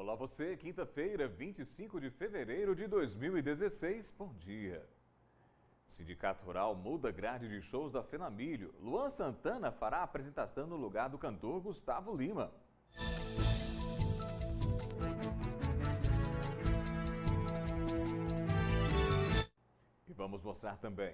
Olá você, quinta-feira, 25 de fevereiro de 2016, bom dia. Sindicato Rural muda grade de shows da Fenamilho. Luan Santana fará a apresentação no lugar do cantor Gustavo Lima. E vamos mostrar também.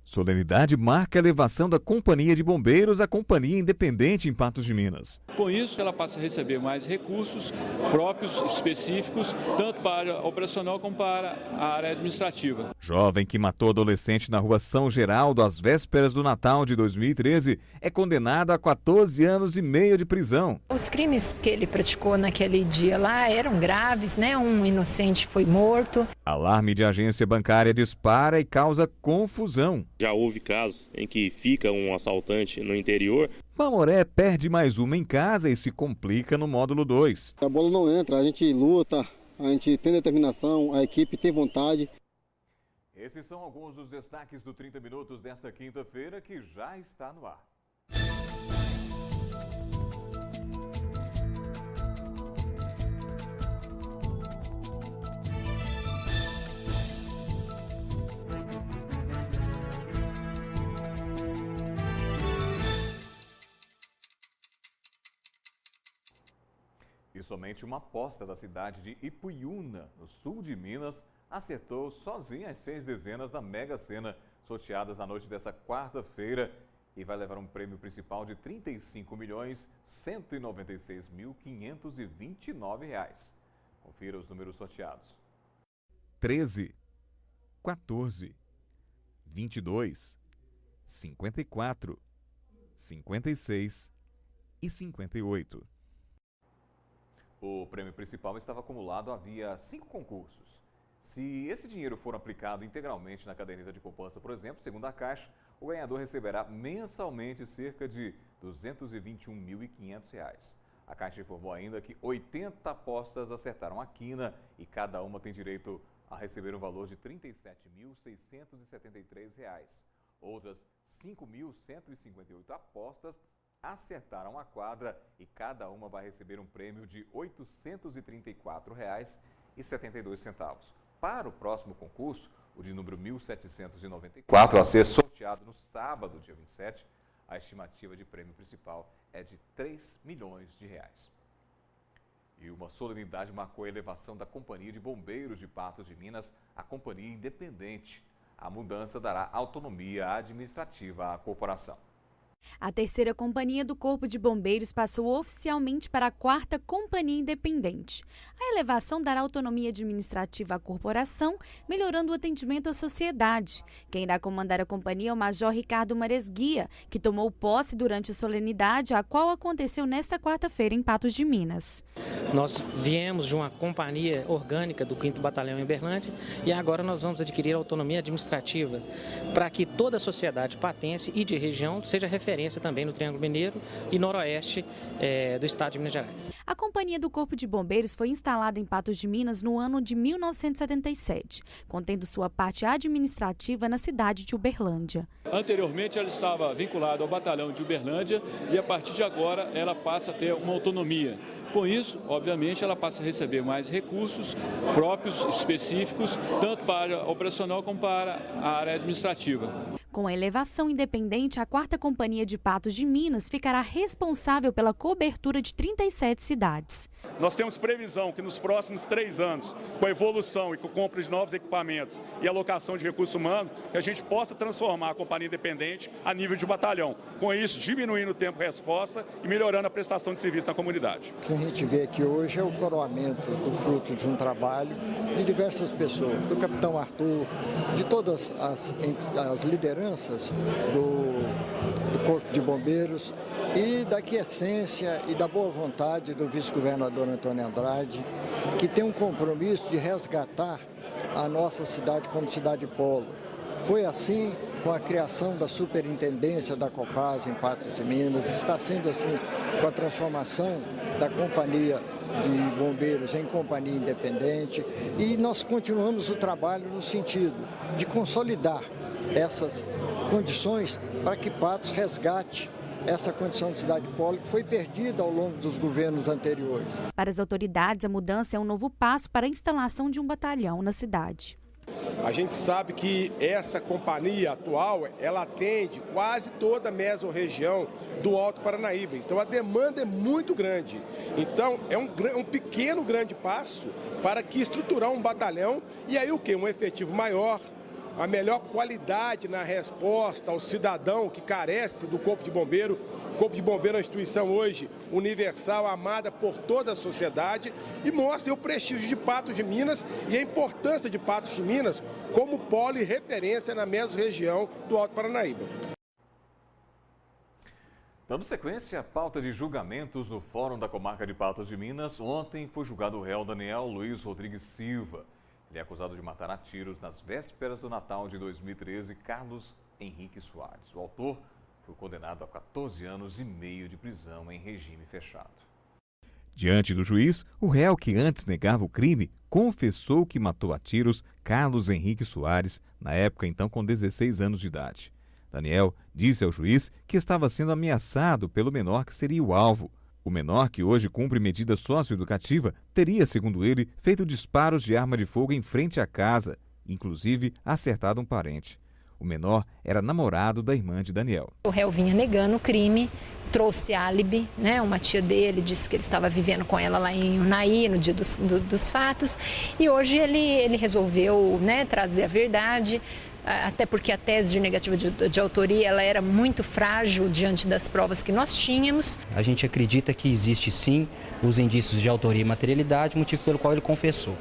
Solenidade marca a elevação da Companhia de Bombeiros à Companhia Independente em Patos de Minas. Com isso, ela passa a receber mais recursos próprios, específicos, tanto para a área operacional como para a área administrativa. Jovem que matou adolescente na rua São Geraldo às vésperas do Natal de 2013 é condenado a 14 anos e meio de prisão. Os crimes que ele praticou naquele dia lá eram graves, né? Um inocente foi morto. Alarme de agência bancária dispara e causa confusão. Já houve casos em que fica um assaltante no interior. Mamoré perde mais uma em casa e se complica no módulo 2. A bola não entra, a gente luta, a gente tem determinação, a equipe tem vontade. Esses são alguns dos destaques do 30 Minutos desta quinta-feira que já está no ar. E somente uma aposta da cidade de Ipuiuna, no sul de Minas, acertou sozinha as 6 dezenas da Mega Sena, sorteadas na noite desta quarta-feira, e vai levar um prêmio principal de R$ 35.196.529. Confira os números sorteados. 13, 14, 22, 54, 56 e 58. O prêmio principal estava acumulado havia 5 concursos. Se esse dinheiro for aplicado integralmente na caderneta de poupança, por exemplo, segundo a Caixa, o ganhador receberá mensalmente cerca de R$ 221.500. A Caixa informou ainda que 80 apostas acertaram a quina e cada uma tem direito a receber um valor de R$ 37.673. Outras 5.158 apostas acertaram a quadra e cada uma vai receber um prêmio de R$ 834,72. Para o próximo concurso, o de número 1794, a ser sorteado no sábado, dia 27, a estimativa de prêmio principal é de R$ 3 milhões. E uma solenidade marcou a elevação da Companhia de Bombeiros de Patos de Minas à Companhia Independente. A mudança dará autonomia administrativa à corporação. A terceira companhia do Corpo de Bombeiros passou oficialmente para a quarta Companhia Independente. A elevação dará autonomia administrativa à corporação, melhorando o atendimento à sociedade. Quem irá comandar a companhia é o Major Ricardo Maresguia, que tomou posse durante a solenidade, a qual aconteceu nesta quarta-feira em Patos de Minas. Nós viemos de uma companhia orgânica do 5º Batalhão em Uberlândia e agora nós vamos adquirir autonomia administrativa para que toda a sociedade patense e de região seja referência também no Triângulo Mineiro e noroeste do estado de Minas Gerais. A Companhia do Corpo de Bombeiros foi instalada em Patos de Minas no ano de 1977, contendo sua parte administrativa na cidade de Uberlândia. Anteriormente, ela estava vinculada ao Batalhão de Uberlândia e, a partir de agora, ela passa a ter uma autonomia. Com isso, obviamente, ela passa a receber mais recursos próprios, específicos, tanto para a área operacional como para a área administrativa. Com a elevação independente, a quarta Companhia de Patos de Minas ficará responsável pela cobertura de 37 cidades. Nós temos previsão que nos próximos 3 anos, com a evolução e com a compra de novos equipamentos e alocação de recursos humanos, que a gente possa transformar a Companhia Independente a nível de batalhão. Com isso, diminuindo o tempo de resposta e melhorando a prestação de serviço na comunidade. O que a gente vê aqui hoje é o coroamento do fruto de um trabalho de diversas pessoas, do capitão Arthur, de todas as lideranças do Corpo de Bombeiros e da quiescência e da boa vontade do vice-governador Antônio Andrade, que tem um compromisso de resgatar a nossa cidade como cidade polo. Foi assim com a criação da superintendência da Copasa em Patos de Minas, está sendo assim com a transformação da Companhia de Bombeiros em Companhia Independente e nós continuamos o trabalho no sentido de consolidar essas condições para que Patos resgate essa condição de cidade polo que foi perdida ao longo dos governos anteriores. Para as autoridades, a mudança é um novo passo para a instalação de um batalhão na cidade. A gente sabe que essa companhia atual, ela atende quase toda a mesorregião do Alto Paranaíba. Então a demanda é muito grande. Então é um pequeno grande passo para que estruturar um batalhão e aí o quê? Um efetivo maior, a melhor qualidade na resposta ao cidadão que carece do Corpo de Bombeiro. O Corpo de Bombeiro é uma instituição hoje universal, amada por toda a sociedade e mostra o prestígio de Patos de Minas e a importância de Patos de Minas como polo e referência na mesorregião do Alto Paranaíba. Dando sequência à pauta de julgamentos no Fórum da Comarca de Patos de Minas, ontem foi julgado o réu Daniel Luiz Rodrigues Silva. Ele é acusado de matar a tiros nas vésperas do Natal de 2013 Carlos Henrique Soares. O autor foi condenado a 14 anos e meio de prisão em regime fechado. Diante do juiz, o réu, que antes negava o crime, confessou que matou a tiros Carlos Henrique Soares, na época então com 16 anos de idade. Daniel disse ao juiz que estava sendo ameaçado pelo menor que seria o alvo. O menor, que hoje cumpre medida socioeducativa, teria, segundo ele, feito disparos de arma de fogo em frente à casa, inclusive acertado um parente. O menor era namorado da irmã de Daniel. O réu vinha negando o crime, trouxe álibi, né? Uma tia dele disse que ele estava vivendo com ela lá em Unaí, no dia dos fatos, e hoje ele resolveu, né, trazer a verdade. Até porque a tese de negativa de autoria ela era muito frágil diante das provas que nós tínhamos. A gente acredita que existe sim os indícios de autoria e materialidade, motivo pelo qual ele confessou.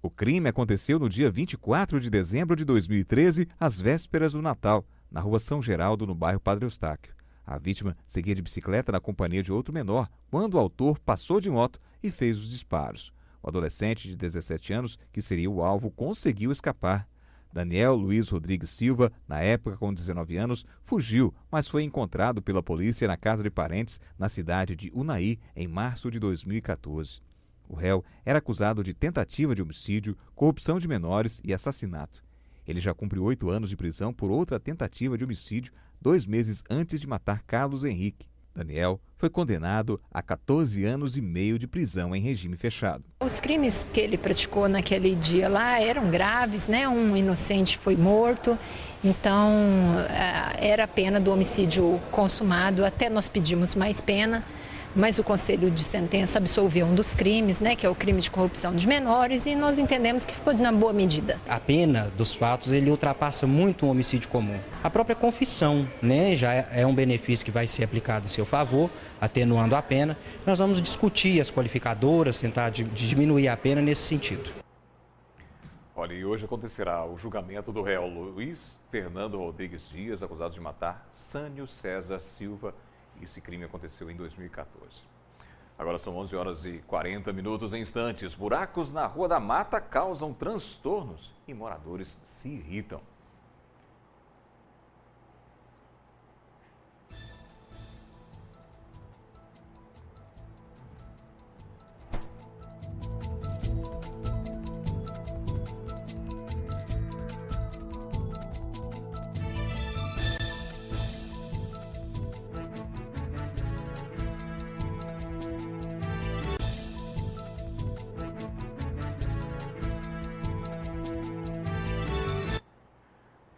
O crime aconteceu no dia 24 de dezembro de 2013, às vésperas do Natal, na rua São Geraldo, no bairro Padre Eustáquio. A vítima seguia de bicicleta na companhia de outro menor, quando o autor passou de moto e fez os disparos. O adolescente de 17 anos, que seria o alvo, conseguiu escapar. Daniel Luiz Rodrigues Silva, na época com 19 anos, fugiu, mas foi encontrado pela polícia na casa de parentes na cidade de Unaí, em março de 2014. O réu era acusado de tentativa de homicídio, corrupção de menores e assassinato. Ele já cumpriu 8 anos de prisão por outra tentativa de homicídio, 2 meses antes de matar Carlos Henrique. Daniel foi condenado a 14 anos e meio de prisão em regime fechado. Os crimes que ele praticou naquele dia lá eram graves, né? Um inocente foi morto, então era a pena do homicídio consumado. Até nós pedimos mais pena, mas o Conselho de Sentença absolveu um dos crimes, né? Que é o crime de corrupção de menores, e nós entendemos que ficou na boa medida. A pena dos fatos ele ultrapassa muito um homicídio comum. A própria confissão, né, já é um benefício que vai ser aplicado em seu favor, atenuando a pena. Nós vamos discutir as qualificadoras, tentar diminuir a pena nesse sentido. Olha, e hoje acontecerá o julgamento do réu Luiz Fernando Rodrigues Dias, acusado de matar Sânio César Silva. Esse crime aconteceu em 2014. Agora são 11 horas e 40 minutos em instantes. Buracos na Rua da Mata causam transtornos e moradores se irritam.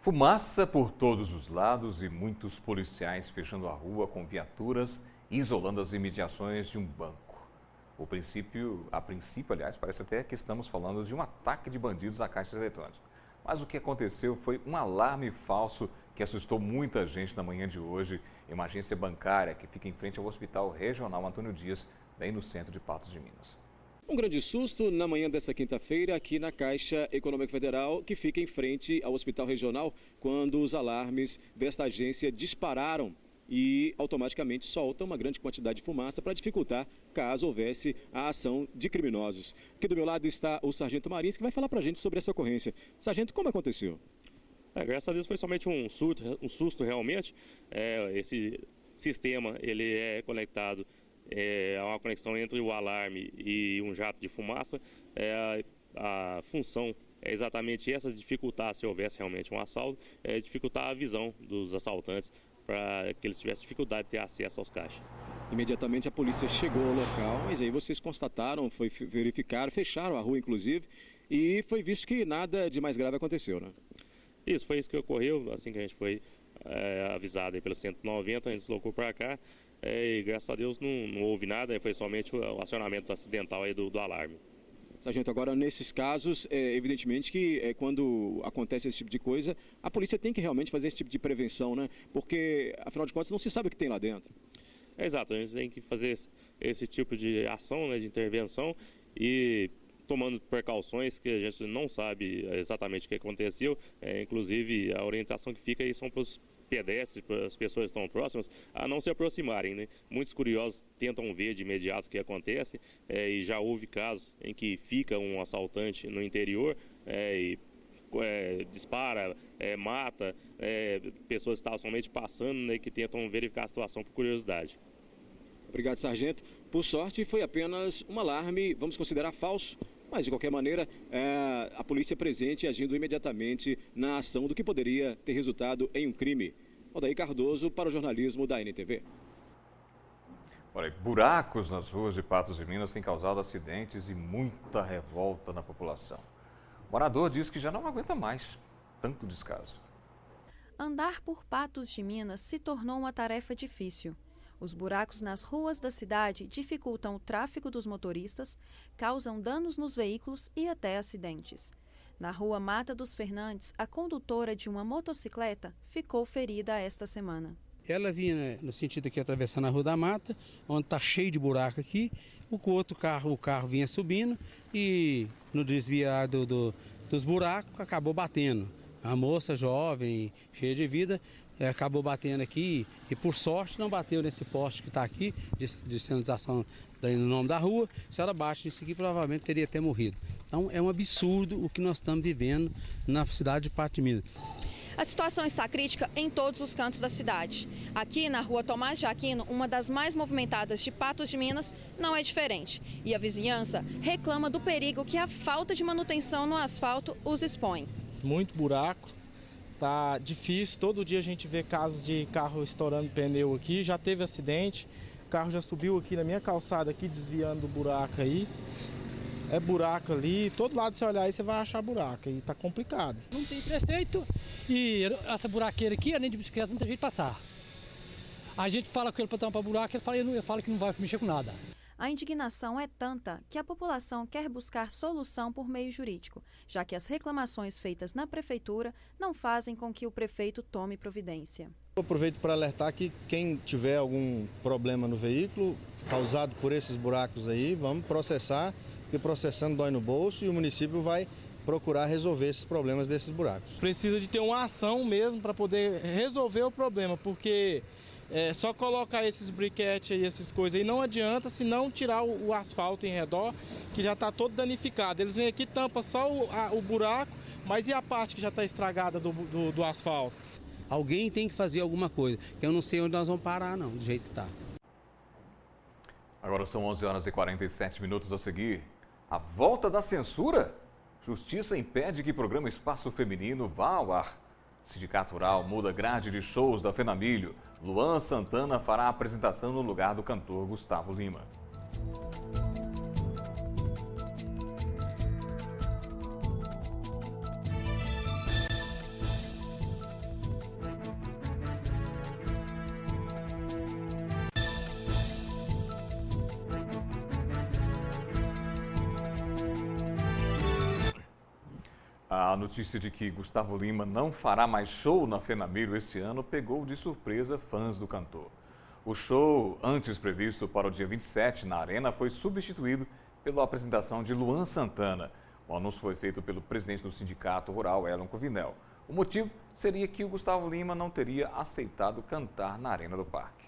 Fumaça por todos os lados e muitos policiais fechando a rua com viaturas e isolando as imediações de um banco. A princípio, aliás, parece até que estamos falando de um ataque de bandidos a caixas eletrônicos. Mas o que aconteceu foi um alarme falso que assustou muita gente na manhã de hoje em uma agência bancária que fica em frente ao Hospital Regional Antônio Dias, bem no centro de Patos de Minas. Um grande susto na manhã desta quinta-feira aqui na Caixa Econômica Federal, que fica em frente ao Hospital Regional, quando os alarmes desta agência dispararam e automaticamente soltam uma grande quantidade de fumaça para dificultar caso houvesse a ação de criminosos. Aqui do meu lado está o Sargento Marins, que vai falar para a gente sobre essa ocorrência. Sargento, como aconteceu? Graças a Deus foi somente um susto realmente. Esse sistema ele é conectado. É uma conexão entre o alarme e um jato de fumaça. A função é exatamente essa, dificultar, se houvesse realmente um assalto, dificultar a visão dos assaltantes para que eles tivessem dificuldade de ter acesso aos caixas. Imediatamente a polícia chegou ao local, mas aí vocês constataram, foi verificar, fecharam a rua inclusive, e foi visto que nada de mais grave aconteceu, né? Isso, foi isso que ocorreu, assim que a gente foi avisado aí pelo 190, a gente deslocou para cá, e graças a Deus não houve nada, foi somente o acionamento acidental aí do alarme. Sargento, agora nesses casos, evidentemente que quando acontece esse tipo de coisa, a polícia tem que realmente fazer esse tipo de prevenção, né? Porque, afinal de contas, não se sabe o que tem lá dentro. Exato, a gente tem que fazer esse tipo de ação, né, de intervenção, e tomando precauções que a gente não sabe exatamente o que aconteceu, inclusive a orientação que fica aí são para os pedestres, para as pessoas que estão próximas, a não se aproximarem, né? Muitos curiosos tentam ver de imediato o que acontece, e já houve casos em que fica um assaltante no interior e dispara, mata, pessoas que estavam somente passando, né, que tentam verificar a situação por curiosidade. Obrigado, sargento. Por sorte, foi apenas um alarme, vamos considerar falso, mas de qualquer maneira, a polícia presente agindo imediatamente na ação do que poderia ter resultado em um crime. Odair Cardoso para o jornalismo da NTV. Olha, buracos nas ruas de Patos de Minas têm causado acidentes e muita revolta na população. O morador diz que já não aguenta mais tanto descaso. Andar por Patos de Minas se tornou uma tarefa difícil. Os buracos nas ruas da cidade dificultam o tráfego dos motoristas, causam danos nos veículos e até acidentes. Na rua Mata dos Fernandes, a condutora de uma motocicleta ficou ferida esta semana. Ela vinha no sentido aqui atravessando a Rua da Mata, onde está cheio de buraco aqui. O carro vinha subindo e no desviar dos buracos acabou batendo. A moça jovem, cheia de vida, acabou batendo aqui e por sorte não bateu nesse poste que está aqui, de sinalização no nome da rua. Se ela bate nisso aqui, provavelmente teria até morrido. Então é um absurdo o que nós estamos vivendo na cidade de Patos de Minas. A situação está crítica em todos os cantos da cidade. Aqui na rua Tomás de Aquino, uma das mais movimentadas de Patos de Minas, não é diferente. E a vizinhança reclama do perigo que a falta de manutenção no asfalto os expõe. Muito buraco, tá difícil, todo dia a gente vê casos de carro estourando pneu aqui, já teve acidente, o carro já subiu aqui na minha calçada aqui, desviando do buraco aí. É buraco ali, todo lado você olhar aí você vai achar buraco, e tá complicado. Não tem prefeito e essa buraqueira aqui, além de bicicleta, não tem jeito de passar. A gente fala com ele para tampar buraco, ele fala que não vai mexer com nada. A indignação é tanta que a população quer buscar solução por meio jurídico, já que as reclamações feitas na prefeitura não fazem com que o prefeito tome providência. Eu aproveito para alertar que quem tiver algum problema no veículo causado por esses buracos aí, vamos processar, porque processando dói no bolso e o município vai procurar resolver esses problemas desses buracos. Precisa de ter uma ação mesmo para poder resolver o problema, porque só colocar esses briquetes aí, essas coisas aí, não adianta se não tirar o asfalto em redor, que já está todo danificado. Eles vêm aqui, tampam só o buraco, mas e a parte que já está estragada do asfalto? Alguém tem que fazer alguma coisa, que eu não sei onde nós vamos parar não, do jeito que está. Agora são 11h47 a seguir. A volta da censura? Justiça impede que o programa Espaço Feminino vá ao ar. Sindicato Rural muda grade de shows da Fenamilho. Luan Santana fará a apresentação no lugar do cantor Gustavo Lima. A notícia de que Gustavo Lima não fará mais show na Fenamilho esse ano pegou de surpresa fãs do cantor. O show, antes previsto para o dia 27 na Arena, foi substituído pela apresentação de Luan Santana. O anúncio foi feito pelo presidente do Sindicato Rural, Elon Covinel. O motivo seria que o Gustavo Lima não teria aceitado cantar na Arena do Parque.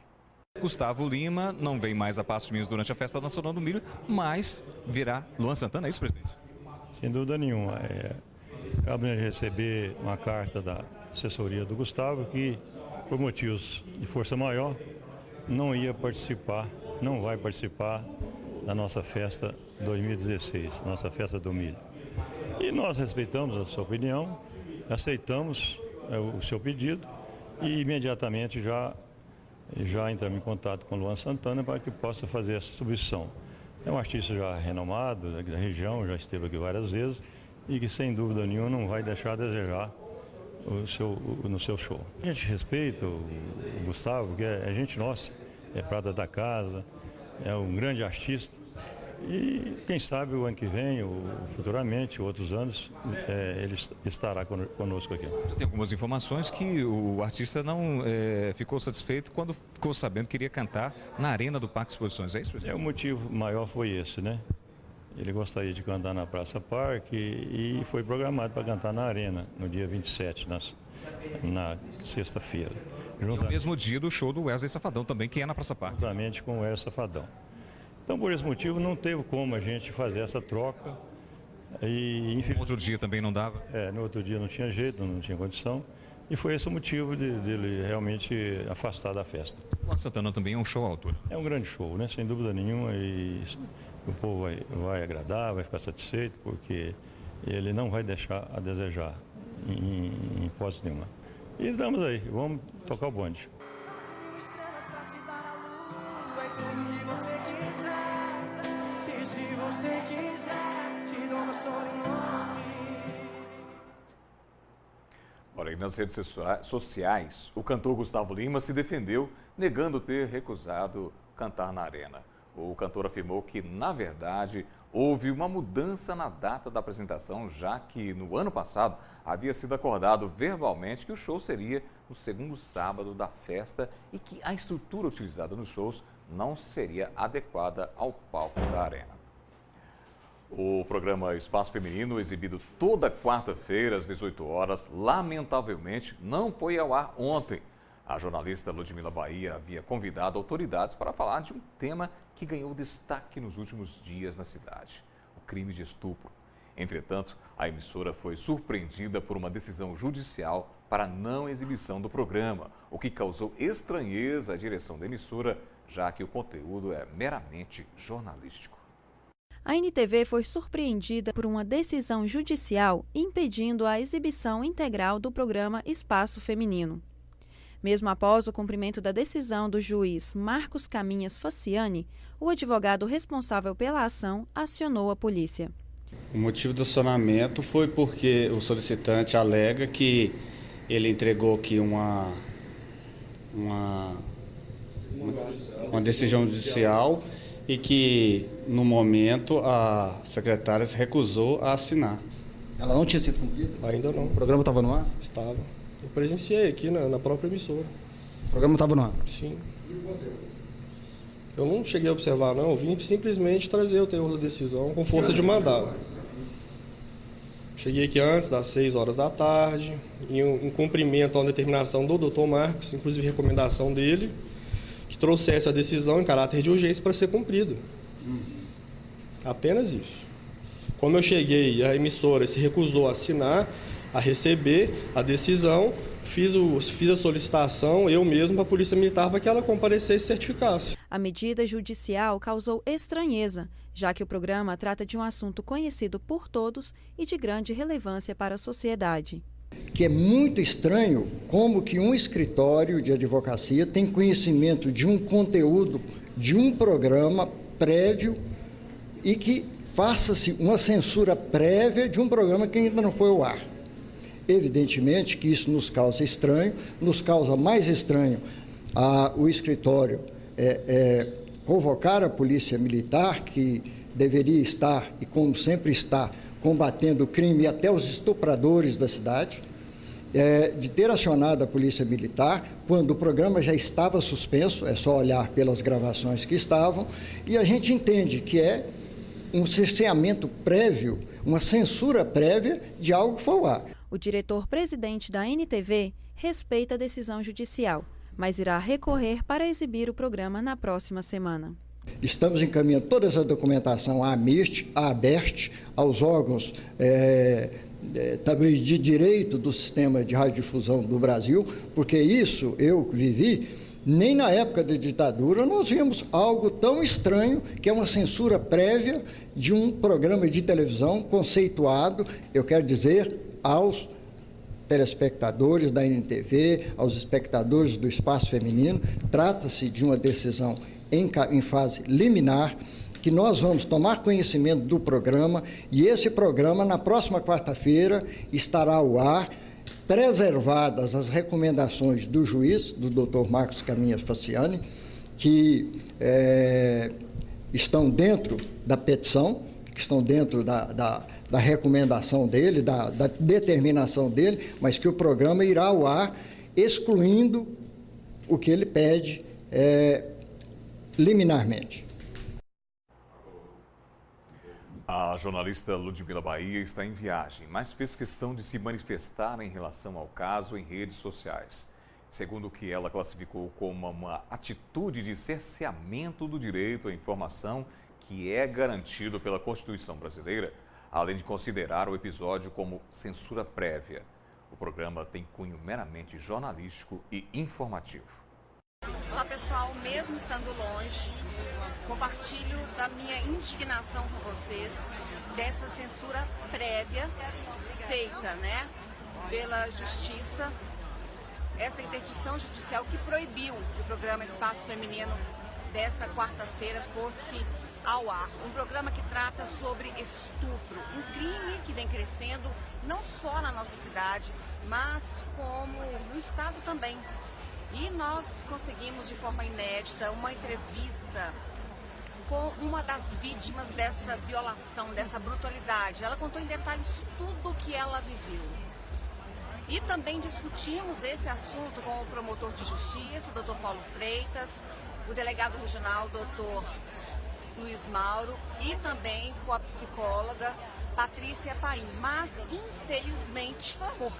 Gustavo Lima não vem mais a Patos de Minas durante a Festa Nacional do Milho, mas virá Luan Santana, é isso, presidente? Sem dúvida nenhuma. Acabamos de receber uma carta da assessoria do Gustavo que, por motivos de força maior, não vai participar da nossa festa 2016, nossa festa do milho. E nós respeitamos a sua opinião, aceitamos o seu pedido e imediatamente já entramos em contato com o Luan Santana para que possa fazer essa substituição. É um artista já renomado da região, já esteve aqui várias vezes e que sem dúvida nenhuma não vai deixar a desejar no seu show. A gente respeita o Gustavo, que é gente nossa, é prata da casa, é um grande artista. E quem sabe o ano que vem, ou futuramente, outros anos, ele estará conosco aqui. Tem algumas informações que o artista não ficou satisfeito quando ficou sabendo que iria cantar na Arena do Parque Exposições. É isso, presidente? O motivo maior foi esse, né? Ele gostaria de cantar na Praça Parque e foi programado para cantar na Arena, no dia 27, na sexta-feira. No mesmo dia do show do Wesley Safadão também, que é na Praça Parque. Juntamente com o Wesley Safadão. Então, por esse motivo, não teve como a gente fazer essa troca. E, no outro dia também não dava? No outro dia não tinha jeito, não tinha condição. E foi esse o motivo dele realmente afastar da festa. O Santana também é um show à altura? É um grande show, né? Sem dúvida nenhuma. E o povo vai agradar, vai ficar satisfeito, porque ele não vai deixar a desejar, em hipótese nenhuma. E estamos aí, vamos tocar o bonde. Olha, e nas redes sociais, o cantor Gustavo Lima se defendeu, negando ter recusado cantar na Arena. O cantor afirmou que, na verdade, houve uma mudança na data da apresentação, já que no ano passado havia sido acordado verbalmente que o show seria no segundo sábado da festa e que a estrutura utilizada nos shows não seria adequada ao palco da Arena. O programa Espaço Feminino, exibido toda quarta-feira às 18 horas, lamentavelmente não foi ao ar ontem. A jornalista Ludmila Bahia havia convidado autoridades para falar de um tema que ganhou destaque nos últimos dias na cidade: o crime de estupro. Entretanto, a emissora foi surpreendida por uma decisão judicial para a não exibição do programa, o que causou estranheza à direção da emissora, já que o conteúdo é meramente jornalístico. A NTV foi surpreendida por uma decisão judicial impedindo a exibição integral do programa Espaço Feminino. Mesmo após o cumprimento da decisão do juiz Marcos Caminhas Faciani, o advogado responsável pela ação acionou a polícia. O motivo do acionamento foi porque o solicitante alega que ele entregou aqui uma decisão judicial e que, no momento, a secretária se recusou a assinar. Ela não tinha sido cumprida? Ainda não. O programa estava no ar? Estava. Eu presenciei aqui na própria emissora. O programa estava no ar? Sim. Eu não cheguei a observar, não. Eu vim simplesmente trazer o teor da decisão com força de mandado. Cheguei aqui antes das 6 horas da tarde, em cumprimento a uma determinação do Dr. Marcos, inclusive recomendação dele, que trouxesse a decisão em caráter de urgência para ser cumprida. Apenas isso. Como eu cheguei, a emissora se recusou a assinar, a receber a decisão, fiz a solicitação eu mesmo para a Polícia Militar para que ela comparecesse e certificasse. A medida judicial causou estranheza, já que o programa trata de um assunto conhecido por todos e de grande relevância para a sociedade. Que é muito estranho como que um escritório de advocacia tem conhecimento de um conteúdo, de um programa prévio e que faça-se uma censura prévia de um programa que ainda não foi ao ar. Evidentemente que isso nos causa estranho, nos causa mais estranho o escritório convocar a Polícia Militar, que deveria estar, e como sempre está, combatendo o crime e até os estupradores da cidade, de ter acionado a Polícia Militar quando o programa já estava suspenso, é só olhar pelas gravações que estavam, e a gente entende que é um cerceamento prévio, uma censura prévia de algo que foi ao ar. O diretor-presidente da NTV respeita a decisão judicial, mas irá recorrer para exibir o programa na próxima semana. Estamos encaminhando toda essa documentação à ABERT, aos órgãos também de direito do sistema de radiodifusão do Brasil, porque isso eu vivi, nem na época da ditadura nós vimos algo tão estranho, que é uma censura prévia de um programa de televisão conceituado, eu quero dizer, aos telespectadores da NTV, aos espectadores do Espaço Feminino. Trata-se de uma decisão em fase liminar, que nós vamos tomar conhecimento do programa, e esse programa, na próxima quarta-feira, estará ao ar, preservadas as recomendações do juiz, do Dr. Marcos Caminhas Faciani, que estão dentro da petição, que estão dentro da recomendação dele, da determinação dele, mas que o programa irá ao ar excluindo o que ele pede liminarmente. A jornalista Ludmila Bahia está em viagem, mas fez questão de se manifestar em relação ao caso em redes sociais. Segundo o que ela classificou como uma atitude de cerceamento do direito à informação que é garantido pela Constituição brasileira, além de considerar o episódio como censura prévia. O programa tem cunho meramente jornalístico e informativo. Olá pessoal, mesmo estando longe, compartilho da minha indignação com vocês dessa censura prévia feita, pela Justiça, essa interdição judicial que proibiu que o programa Espaço Feminino desta quarta-feira fosse ao ar. Um programa que trata sobre estupro, um crime que vem crescendo não só na nossa cidade, mas como no estado também. E nós conseguimos de forma inédita uma entrevista com uma das vítimas dessa violação, dessa brutalidade. Ela contou em detalhes tudo o que ela viveu. E também discutimos esse assunto com o promotor de justiça, Dr. Paulo Freitas, o delegado regional, Dr. Luiz Mauro, e também com a psicóloga Patrícia Paim. Mas, infelizmente, por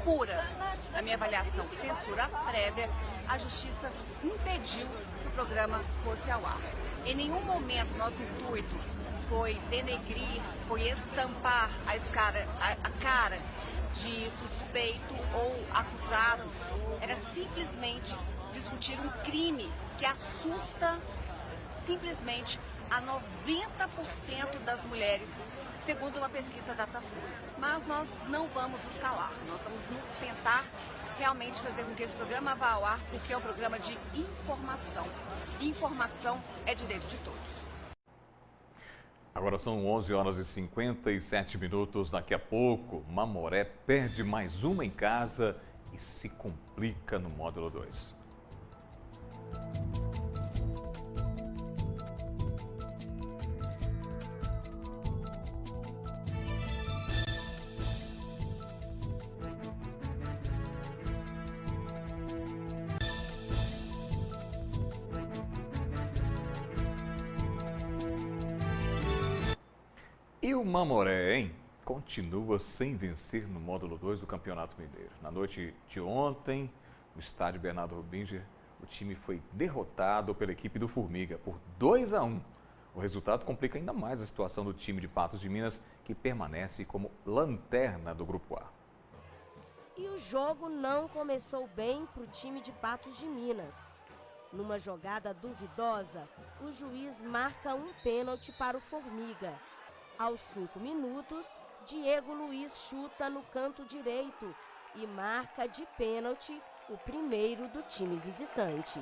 pura, na minha avaliação, censura prévia, a Justiça impediu que o programa fosse ao ar. Em nenhum momento nosso intuito foi denegrir, foi estampar a cara de suspeito ou acusado. Era simplesmente discutir um crime que assusta simplesmente a 90% das mulheres, segundo uma pesquisa Datafolha. Mas nós não vamos nos calar, nós vamos tentar realmente fazer com que esse programa vá ao ar, porque é um programa de informação. Informação é direito de todos. Agora são 11h57. Daqui a pouco, Mamoré perde mais uma em casa e se complica no módulo 2. E o Mamoré, hein? Continua sem vencer no módulo 2 do Campeonato Mineiro. Na noite de ontem, no estádio Bernardo Rubinger, o time foi derrotado pela equipe do Formiga por 2-1. O resultado complica ainda mais a situação do time de Patos de Minas, que permanece como lanterna do Grupo A. E o jogo não começou bem para o time de Patos de Minas. Numa jogada duvidosa, o juiz marca um pênalti para o Formiga. Aos 5 minutos, Diego Luiz chuta no canto direito e marca de pênalti o primeiro do time visitante.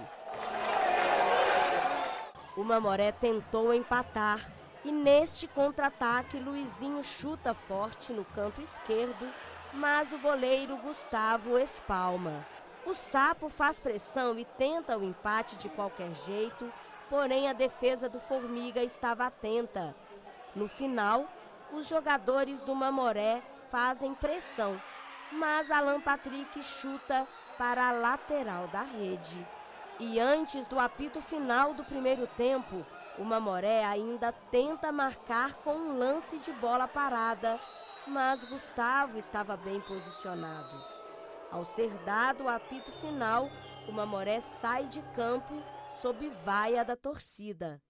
O Mamoré tentou empatar e neste contra-ataque Luizinho chuta forte no canto esquerdo, mas o goleiro Gustavo espalma. O Sapo faz pressão e tenta o empate de qualquer jeito, porém a defesa do Formiga estava atenta. No final, os jogadores do Mamoré fazem pressão, mas Alan Patrick chuta para a lateral da rede. E antes do apito final do primeiro tempo, o Mamoré ainda tenta marcar com um lance de bola parada, mas Gustavo estava bem posicionado. Ao ser dado o apito final, o Mamoré sai de campo sob vaia da torcida.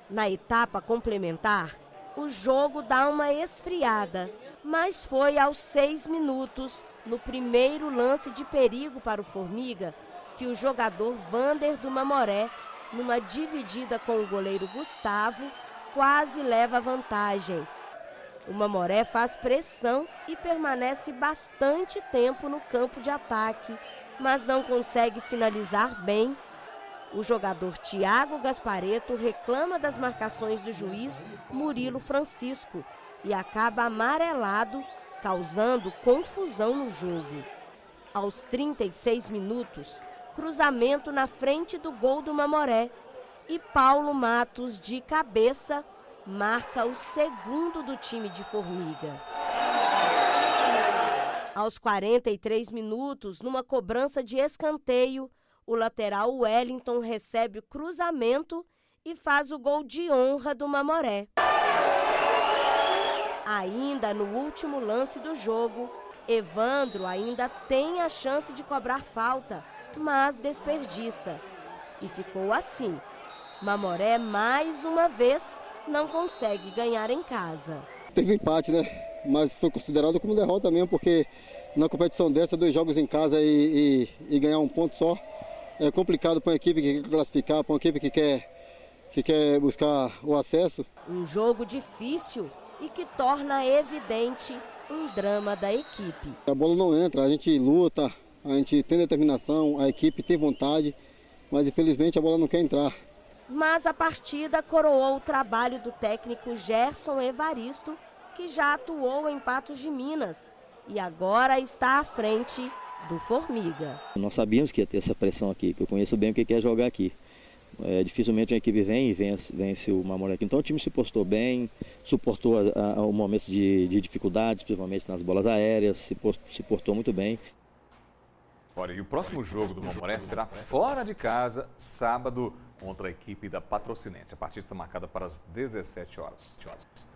Na etapa complementar, o jogo dá uma esfriada, mas foi aos 6 minutos, no primeiro lance de perigo para o Formiga, que o jogador Vander do Mamoré, numa dividida com o goleiro Gustavo, quase leva vantagem. O Mamoré faz pressão e permanece bastante tempo no campo de ataque, mas não consegue finalizar bem. O jogador Thiago Gasparetto reclama das marcações do juiz Murilo Francisco e acaba amarelado, causando confusão no jogo. Aos 36 minutos, cruzamento na frente do gol do Mamoré e Paulo Matos, de cabeça, marca o segundo do time de Formiga. Aos 43 minutos, numa cobrança de escanteio, o lateral Wellington recebe o cruzamento e faz o gol de honra do Mamoré. Ainda no último lance do jogo, Evandro ainda tem a chance de cobrar falta, mas desperdiça. E ficou assim. Mamoré, mais uma vez, não consegue ganhar em casa. Teve empate, né? Mas foi considerado como derrota mesmo, porque na competição dessa, 2 jogos em casa e ganhar um ponto só, é complicado para uma equipe que quer classificar, para uma equipe que quer buscar o acesso. Um jogo difícil e que torna evidente um drama da equipe. A bola não entra, a gente luta, a gente tem determinação, a equipe tem vontade, mas infelizmente a bola não quer entrar. Mas a partida coroou o trabalho do técnico Gerson Evaristo, que já atuou em Patos de Minas e agora está à frente do Formiga. Nós sabíamos que ia ter essa pressão aqui, que eu conheço bem o que é jogar aqui. Dificilmente uma equipe vem e vence o Mamoré aqui. Então o time se postou bem, suportou o momento de dificuldades, principalmente nas bolas aéreas, se portou muito bem. Olha, e o próximo jogo do Mamoré será fora de casa, sábado, contra a equipe da Patrocinense. A partida está marcada para as 17 horas.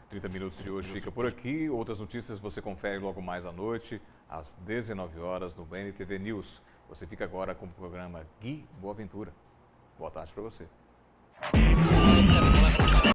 30 minutos de hoje fica por aqui. Outras notícias você confere logo mais à noite, às 19 horas, no BNTV News. Você fica agora com o programa Gui Boaventura. Boa tarde para você.